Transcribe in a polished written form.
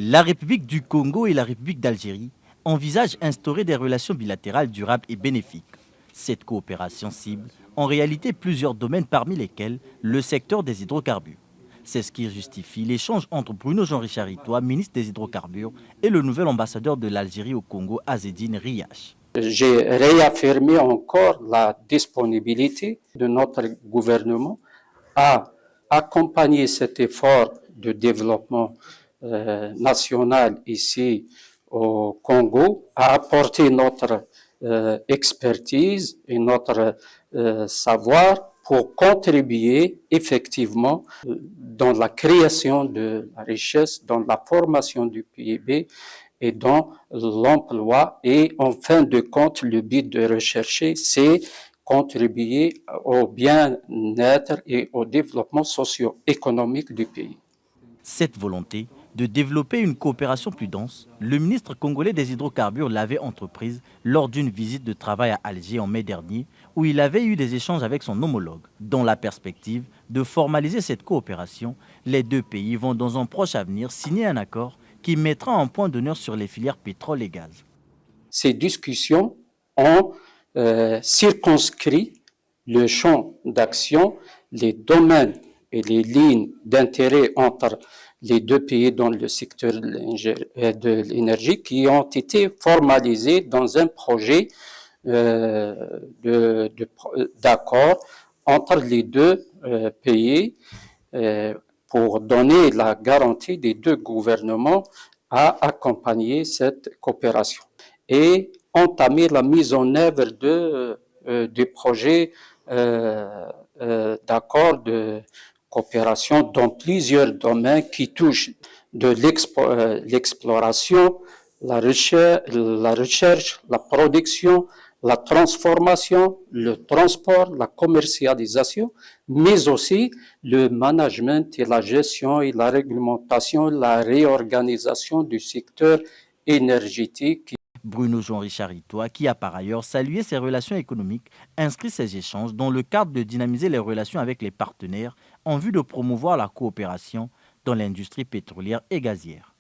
La République du Congo et la République d'Algérie envisagent d'instaurer des relations bilatérales durables et bénéfiques. Cette coopération cible en réalité plusieurs domaines parmi lesquels le secteur des hydrocarbures. C'est ce qui justifie l'échange entre Bruno Jean-Richard Itoa, ministre des Hydrocarbures, et le nouvel ambassadeur de l'Algérie au Congo, Azzedine Riache. J'ai réaffirmé encore la disponibilité de notre gouvernement à accompagner cet effort de développement national ici au Congo, à apporter notre expertise et notre savoir pour contribuer effectivement dans la création de la richesse, dans la formation du PIB et dans l'emploi. Et en fin de compte, le but de rechercher, c'est contribuer au bien-être et au développement socio-économique du pays. Cette volonté de développer une coopération plus dense, le ministre congolais des hydrocarbures l'avait entreprise lors d'une visite de travail à Alger en mai dernier, où il avait eu des échanges avec son homologue. Dans la perspective de formaliser cette coopération, les deux pays vont dans un proche avenir signer un accord qui mettra un point d'honneur sur les filières pétrole et gaz. Ces discussions ont circonscrit le champ d'action, les domaines et les lignes d'intérêt entre les deux pays dans le secteur de l'énergie qui ont été formalisés dans un projet d'accord entre les deux pays pour donner la garantie des deux gouvernements à accompagner cette coopération et entamer la mise en œuvre des projets d'accord de coopération dans plusieurs domaines qui touchent de l'exploration, la recherche, la production, la transformation, le transport, la commercialisation, mais aussi le management et la gestion et la réglementation, la réorganisation du secteur énergétique. Bruno Jean-Richard Itoa, qui a par ailleurs salué ces relations économiques, inscrit ces échanges dans le cadre de dynamiser les relations avec les partenaires en vue de promouvoir la coopération dans l'industrie pétrolière et gazière.